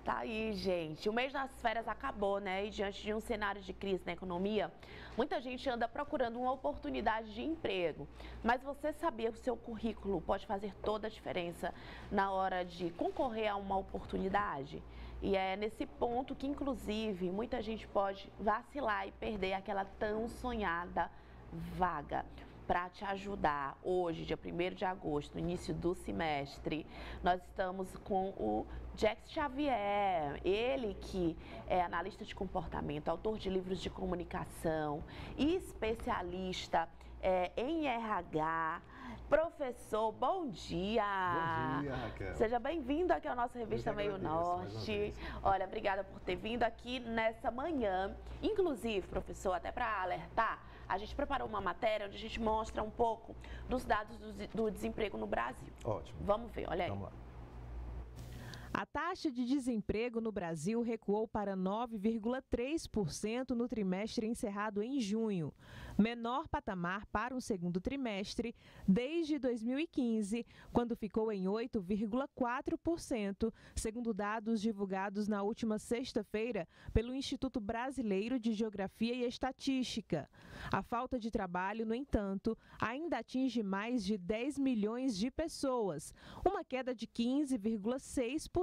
Tá aí, gente. O mês das férias acabou, né? E diante de um cenário de crise na economia, muita gente anda procurando uma oportunidade de emprego. Mas você sabia que o seu currículo pode fazer toda a diferença na hora de concorrer a uma oportunidade? E é nesse ponto que, inclusive, muita gente pode vacilar e perder aquela tão sonhada vaga. Para te ajudar, hoje, dia 1º de agosto, no início do semestre, nós estamos com o Jax Xavier, ele que é analista de comportamento, autor de livros de comunicação, especialista em RH, professor, bom dia! Bom dia, Raquel! Seja bem-vindo aqui à nossa revista Meio Norte. Olha, obrigada por ter vindo aqui nessa manhã. Inclusive, professor, até para alertar, a gente preparou uma matéria onde a gente mostra um pouco dos dados do desemprego no Brasil. Ótimo. Vamos ver, olha aí. Vamos lá. A taxa de desemprego no Brasil recuou para 9,3% no trimestre encerrado em junho, menor patamar para um segundo trimestre desde 2015, quando ficou em 8,4%, segundo dados divulgados na última sexta-feira pelo Instituto Brasileiro de Geografia e Estatística. A falta de trabalho, no entanto, ainda atinge mais de 10 milhões de pessoas, uma queda de 15,6%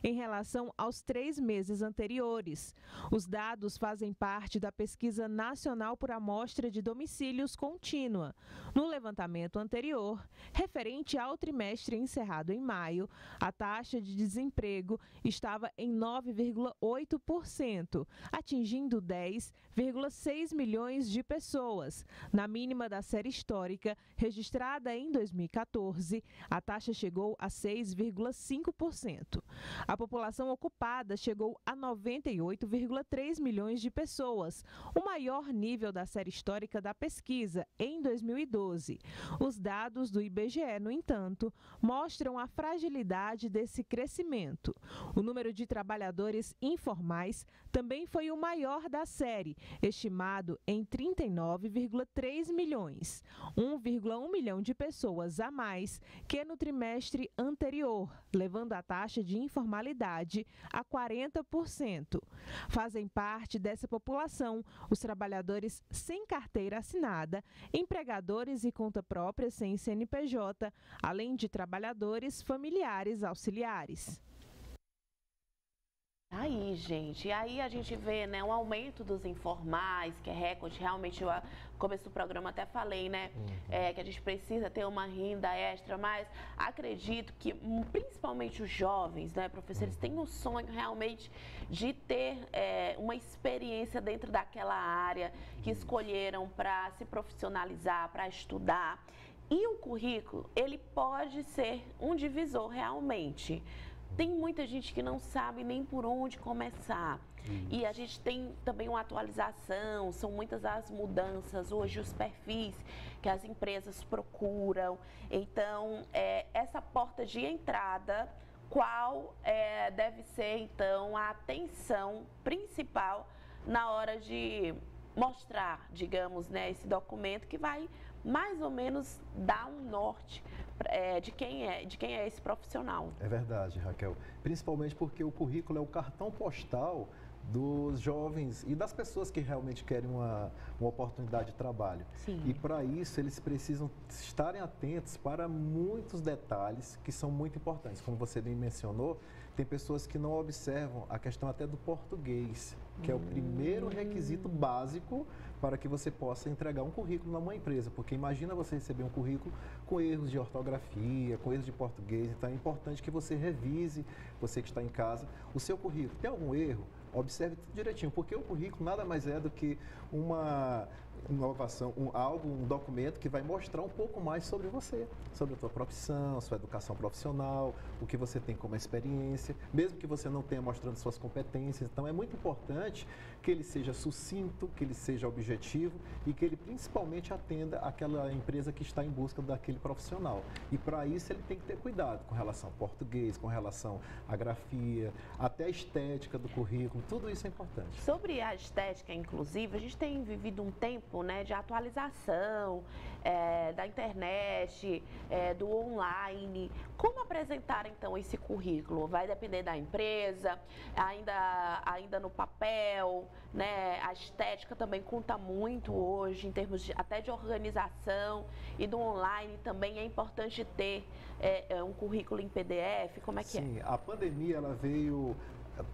em relação aos 3 meses anteriores. Os dados fazem parte da Pesquisa Nacional por Amostra de Domicílios Contínua. No levantamento anterior, referente ao trimestre encerrado em maio, a taxa de desemprego estava em 9,8%, atingindo 10,6 milhões de pessoas. Na mínima da série histórica, registrada em 2014, a taxa chegou a 6,5%. A população ocupada chegou a 98,3 milhões de pessoas, o maior nível da série histórica da pesquisa, em 2012. Os dados do IBGE, no entanto, mostram a fragilidade desse crescimento. O número de trabalhadores informais também foi o maior da série, estimado em 39,3 milhões, 1,1 milhão de pessoas a mais que no trimestre anterior, levando a taxa de informalidade a 40%. Fazem parte dessa população os trabalhadores sem carteira assinada, empregadores e conta própria sem CNPJ, além de trabalhadores familiares auxiliares. Aí, gente, e aí a gente vê, né, um aumento dos informais, que é recorde. Realmente, no começo do programa até falei, né, que a gente precisa ter uma renda extra, mas acredito que principalmente os jovens, né, professores, têm um sonho realmente de ter uma experiência dentro daquela área que escolheram para se profissionalizar, para estudar. E o currículo, ele pode ser um divisor realmente. Tem muita gente que não sabe nem por onde começar. E a gente tem também uma atualização, são muitas as mudanças, hoje os perfis que as empresas procuram. Então, essa porta de entrada, qual deve ser, então, a atenção principal na hora de mostrar, digamos, né, esse documento que vai mais ou menos dar um norte de quem é esse profissional. É verdade, Raquel. Principalmente porque o currículo é o cartão postal dos jovens e das pessoas que realmente querem uma oportunidade de trabalho. Sim. E para isso eles precisam estarem atentos para muitos detalhes que são muito importantes. Como você bem mencionou, tem pessoas que não observam a questão até do português, que é o primeiro requisito básico para que você possa entregar um currículo numa empresa. Porque imagina você receber um currículo com erros de ortografia, com erros de português. Então é importante que você revise, você que está em casa, o seu currículo. Tem algum erro? Observe tudo direitinho, porque o currículo nada mais é do que uma inovação, um documento que vai mostrar um pouco mais sobre você, sobre a tua profissão, sua educação profissional, o que você tem como experiência, mesmo que você não tenha mostrando suas competências. Então é muito importante que ele seja sucinto, que ele seja objetivo e que ele principalmente atenda aquela empresa que está em busca daquele profissional. E para isso ele tem que ter cuidado com relação ao português, com relação à grafia, até a estética do currículo, tudo isso é importante. Sobre a estética, inclusive, a gente tem vivido um tempo tempo, né, de atualização da internet, do online. Como apresentar, então, esse currículo? Vai depender da empresa, ainda no papel, né? A estética também conta muito hoje, em termos até de organização, e do online também é importante ter um currículo em PDF. Como é que é? Sim, a pandemia ela veio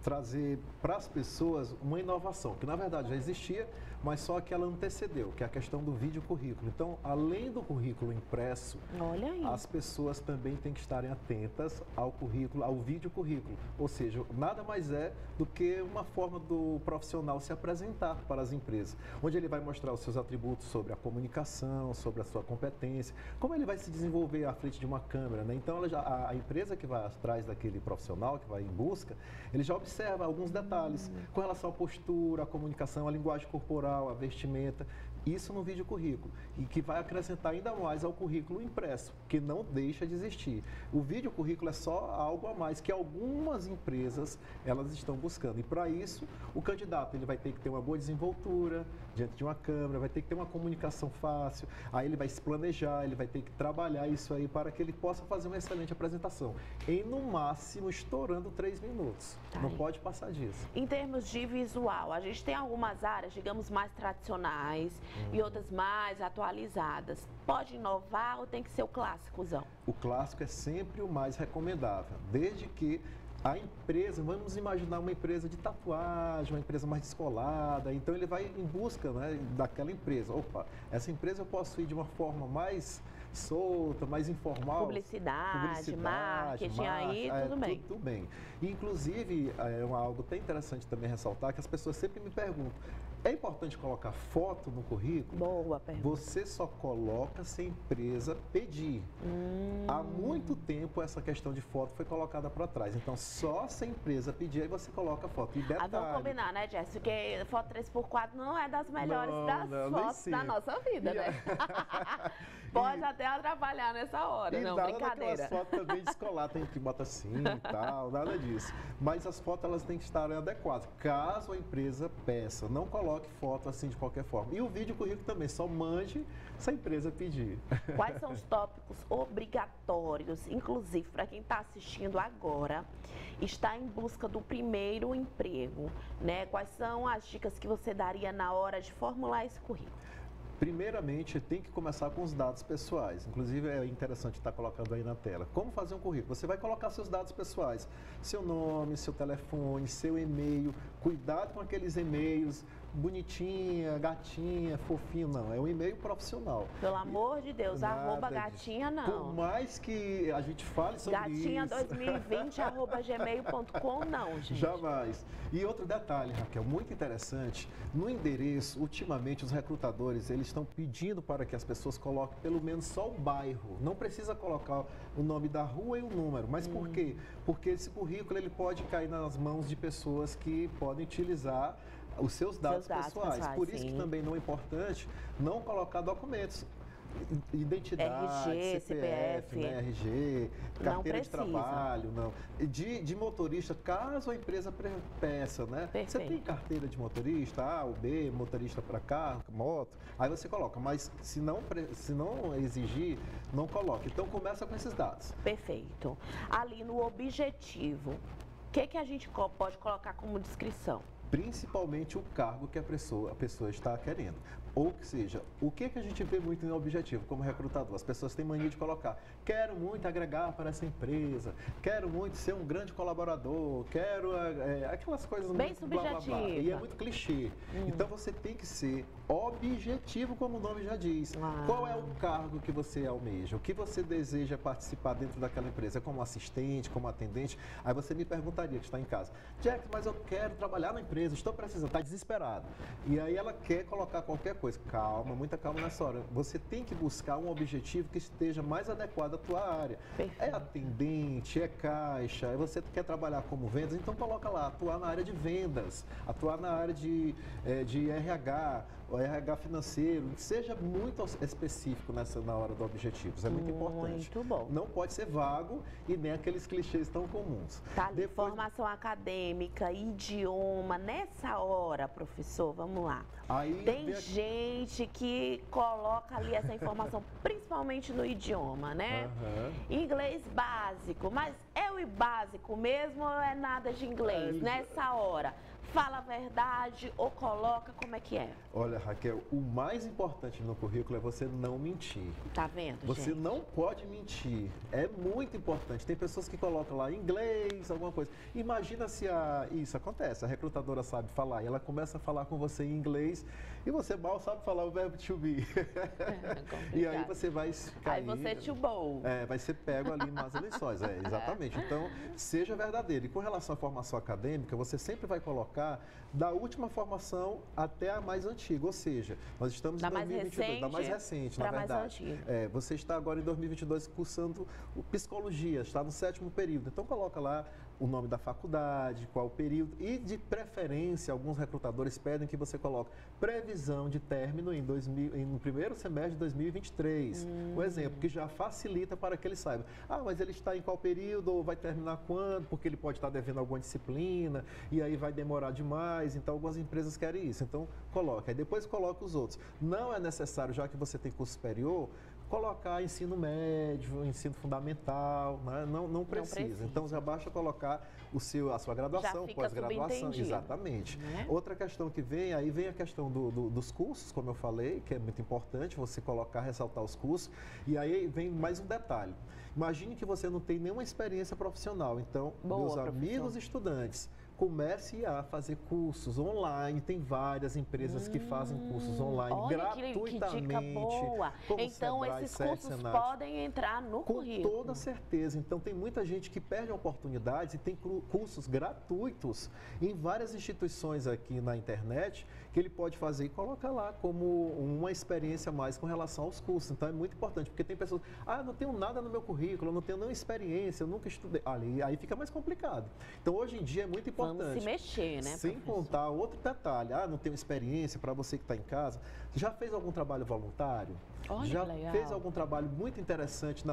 trazer para as pessoas uma inovação, que na verdade já existia, mas só que ela antecedeu, que é a questão do vídeo currículo. Então, além do currículo impresso, olha aí, as pessoas também têm que estarem atentas ao currículo, ao vídeo currículo. Ou seja, nada mais é do que uma forma do profissional se apresentar para as empresas, onde ele vai mostrar os seus atributos sobre a comunicação, sobre a sua competência, como ele vai se desenvolver à frente de uma câmera, né? Então, a empresa que vai atrás daquele profissional, que vai em busca, ele já observa alguns detalhes com relação à postura, à comunicação, à linguagem corporal, a vestimenta, isso no vídeo currículo, e que vai acrescentar ainda mais ao currículo impresso, que não deixa de existir. O vídeo currículo é só algo a mais que algumas empresas elas estão buscando, e para isso o candidato ele vai ter que ter uma boa desenvoltura diante de uma câmera, vai ter que ter uma comunicação fácil, aí ele vai se planejar, ele vai ter que trabalhar isso aí para que ele possa fazer uma excelente apresentação, em no máximo estourando 3 minutos, não pode passar disso. Em termos de visual, a gente tem algumas áreas, digamos, mais tradicionais e outras mais atualizadas. Pode inovar ou tem que ser o clássicozão? O clássico é sempre o mais recomendável, desde que a empresa, vamos imaginar uma empresa de tatuagem, uma empresa mais descolada, então ele vai em busca, né, daquela empresa. Opa, essa empresa eu posso ir de uma forma mais solta, mais informal. Publicidade, marketing, aí tudo bem. Tudo bem. Inclusive, é algo bem interessante também ressaltar, que as pessoas sempre me perguntam, é importante colocar foto no currículo? Boa pergunta. Você só coloca se a empresa pedir. Há muito tempo essa questão de foto foi colocada para trás. Então, só se a empresa pedir, aí você coloca a foto. E detalhe, vamos combinar, né, Jess? Porque foto 3x4 não é das melhores fotos da nossa vida, né? Pode até atrapalhar nessa hora, não, brincadeira. As fotos também descoladas, tem que botar assim e tal, nada disso. Mas as fotos, elas têm que estar adequadas. Caso a empresa peça, não coloque foto assim de qualquer forma. E o vídeo currículo também, só mande se a empresa pedir. Quais são os tópicos obrigatórios, inclusive para quem está assistindo agora, está em busca do primeiro emprego, né? Quais são as dicas que você daria na hora de formular esse currículo? Primeiramente, tem que começar com os dados pessoais. Inclusive, é interessante estar colocando aí na tela. Como fazer um currículo? Você vai colocar seus dados pessoais. Seu nome, seu telefone, seu e-mail. Cuidado com aqueles e-mails bonitinha, gatinha, fofinho, não. É um e-mail profissional. Pelo amor de Deus, arroba gatinha não. Por mais que a gente fale sobre gatinha isso. Gatinha2020, arroba gmail.com, não, gente. Jamais. E outro detalhe, Raquel, muito interessante. No endereço, ultimamente, os recrutadores, eles estão pedindo para que as pessoas coloquem pelo menos só o bairro. Não precisa colocar o nome da rua e o número. Mas por quê? Porque esse currículo, ele pode cair nas mãos de pessoas que podem utilizar os seus dados pessoais. Por isso que também não é importante não colocar documentos. Identidade, RG, CPF, né, RG, carteira de trabalho, não. De motorista, caso a empresa peça, né? Perfeito. Você tem carteira de motorista, A ou B, motorista para carro, moto, aí você coloca, mas se não exigir, não coloque. Então começa com esses dados. Perfeito. Ali no objetivo, o que a gente pode colocar como descrição? Principalmente o cargo que a pessoa está querendo. Ou seja, o que a gente vê muito no objetivo como recrutador? As pessoas têm mania de colocar, quero muito agregar para essa empresa, quero muito ser um grande colaborador, quero aquelas coisas bem muito blá, blá, blá. E é muito clichê. Então você tem que ser objetivo, como o nome já diz. Qual é o cargo que você almeja? O que você deseja participar dentro daquela empresa? Como assistente, como atendente? Aí você me perguntaria, que está em casa, Jack, mas eu quero trabalhar na empresa, estou precisando, está desesperado. E aí ela quer colocar qualquer coisa. Calma, muita calma nessa hora. Você tem que buscar um objetivo que esteja mais adequado à tua área. Perfeito. É atendente, é caixa, você quer trabalhar como vendas, então coloca lá, atuar na área de vendas, atuar na área de RH, o RH financeiro, seja muito específico na hora do objetivo, isso é muito importante. Muito bom. Não pode ser vago e nem aqueles clichês tão comuns. Tá ali, formação acadêmica, idioma, nessa hora, professor, vamos lá. Tem gente que coloca ali essa informação, principalmente no idioma, né? Inglês básico, mas é o básico mesmo ou é nada de inglês nessa hora? Fala a verdade ou coloca, como é que é? Olha, Raquel, o mais importante no currículo é você não mentir. Tá vendo, Você gente? não pode mentir. É muito importante. Tem pessoas que colocam lá inglês, alguma coisa. Imagina se isso acontece, a recrutadora sabe falar e ela começa a falar com você em inglês e você mal sabe falar o verbo to be. E aí você vai cair. Aí você to bow. Vai ser pego ali nas eleições. Exatamente. Então, seja verdadeiro. E com relação à formação acadêmica, você sempre vai colocar da última formação até a mais antiga, ou seja, nós estamos em 2022, da mais recente, na verdade. Você está agora em 2022 cursando psicologia, está no 7º período, então coloca lá o nome da faculdade, qual o período e, de preferência, alguns recrutadores pedem que você coloque previsão de término no primeiro semestre de 2023. Um exemplo que já facilita para que ele saiba. Mas ele está em qual período ou vai terminar quando? Porque ele pode estar devendo alguma disciplina e aí vai demorar demais. Então, algumas empresas querem isso. Então, coloca. Aí depois coloca os outros. Não é necessário, já que você tem curso superior, colocar ensino médio, ensino fundamental, né? Não precisa. Então já basta colocar a sua graduação, pós-graduação. Exatamente. Né? Outra questão que vem, aí vem a questão dos cursos, como eu falei, que é muito importante você colocar, ressaltar os cursos. E aí vem mais um detalhe. Imagine que você não tem nenhuma experiência profissional. Então, meus amigos estudantes, comece a fazer cursos online. Tem várias empresas que fazem cursos online gratuitamente. Que dica boa. Então, esses cursos podem entrar no currículo. Com toda certeza. Então, tem muita gente que perde oportunidades e tem cursos gratuitos em várias instituições aqui na internet que ele pode fazer e colocar lá como uma experiência a mais com relação aos cursos. Então, é muito importante, porque tem pessoas, eu não tenho nada no meu currículo, eu não tenho nenhuma experiência, eu nunca estudei. Aí fica mais complicado. Então, hoje em dia é muito importante. Vamos se mexer, né, Sem contar outro detalhe, não tenho experiência, para você que está em casa, já fez algum trabalho voluntário? Já fez algum trabalho muito interessante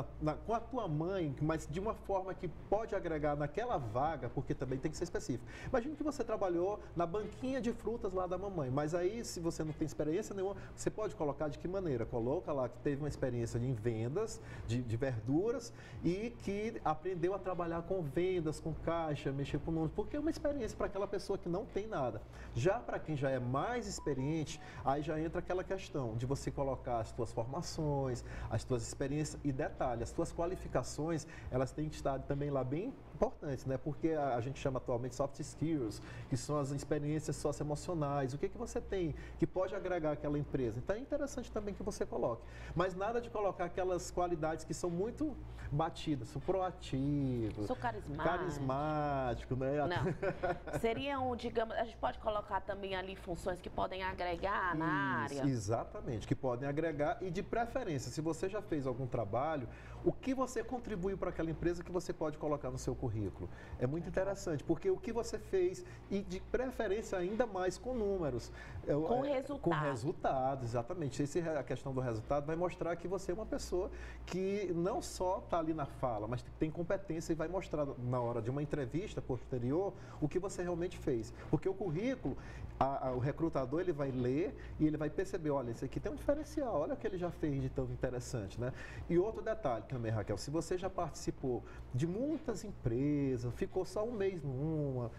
com a tua mãe, mas de uma forma que pode agregar naquela vaga, porque também tem que ser específico. Imagina que você trabalhou na banquinha de frutas lá da mamãe, mas aí se você não tem experiência nenhuma, você pode colocar de que maneira? Coloca lá que teve uma experiência em vendas de verduras e que aprendeu a trabalhar com vendas, com caixa, mexer com números, porque é uma experiência para aquela pessoa que não tem nada. Já para quem já é mais experiente, aí já entra aquela questão de você colocar as suas formações, as suas experiências e detalhe, as suas qualificações, elas têm que estar também lá bem importantes, né? Porque a gente chama atualmente soft skills, que são as experiências socioemocionais. O que você tem que pode agregar àquela empresa? Então é interessante também que você coloque. Mas nada de colocar aquelas qualidades que são muito batidas. Sou proativo. Sou carismático. Carismático, né? Não. Seriam, digamos, a gente pode colocar também ali funções que podem agregar na área. Exatamente, que podem agregar e de preferência, se você já fez algum trabalho, o que você contribuiu para aquela empresa que você pode colocar no seu currículo. É muito interessante, porque o que você fez e de preferência ainda mais com números. Com resultado. Com resultado, exatamente. A questão do resultado vai mostrar que você é uma pessoa que não só está ali na fala, mas tem competência e vai mostrar na hora de uma entrevista posterior o que você realmente fez. Porque o currículo, o recrutador, ele vai ler e ele vai perceber, olha, esse aqui tem um diferencial, olha o que ele já fez de tão interessante, né? E outro detalhe também, Raquel, se você já participou de muitas empresas, ficou só um mês numa,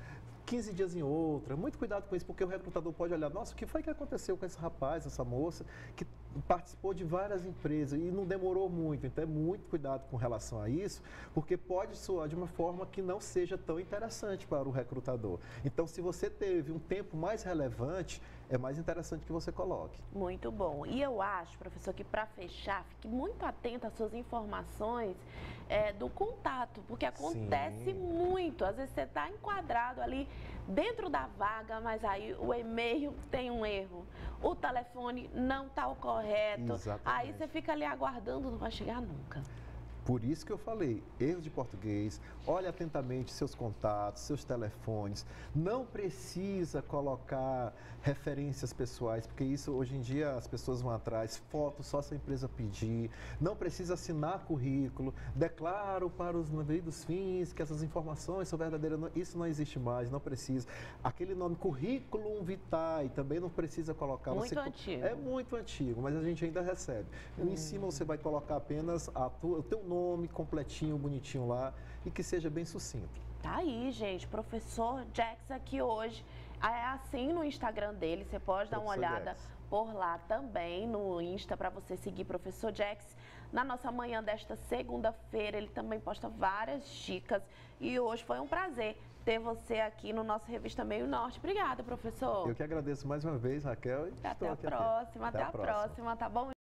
15 dias em outra, muito cuidado com isso, porque o recrutador pode olhar, nossa, o que foi que aconteceu com esse rapaz, essa moça, que participou de várias empresas e não demorou muito, então é muito cuidado com relação a isso, porque pode soar de uma forma que não seja tão interessante para o recrutador. Então, se você teve um tempo mais relevante, é mais interessante que você coloque. Muito bom. E eu acho, professor, que para fechar, fique muito atento às suas informações do contato, porque acontece muito. Às vezes você está enquadrado ali dentro da vaga, mas aí o e-mail tem um erro, o telefone não está o correto. Exatamente. Aí você fica ali aguardando, não vai chegar nunca. Por isso que eu falei, erros de português, olhe atentamente seus contatos, seus telefones. Não precisa colocar referências pessoais, porque isso hoje em dia as pessoas vão atrás, fotos só se a empresa pedir. Não precisa assinar currículo, declaro para os devidos fins que essas informações são verdadeiras. Isso não existe mais, não precisa. Aquele nome currículo vitae também não precisa colocar. Muito antigo. É muito antigo, mas a gente ainda recebe. Em cima você vai colocar apenas o teu nome completinho, bonitinho lá e que seja bem sucinto. Tá aí, gente, professor Jax aqui hoje. É assim no Instagram dele, você pode dar uma olhada por lá também no Insta para você seguir professor Jax. Na nossa manhã desta segunda-feira, ele também posta várias dicas e hoje foi um prazer ter você aqui no nosso Revista Meio Norte. Obrigada, professor. Eu que agradeço mais uma vez, Raquel. Até a próxima, tá bom?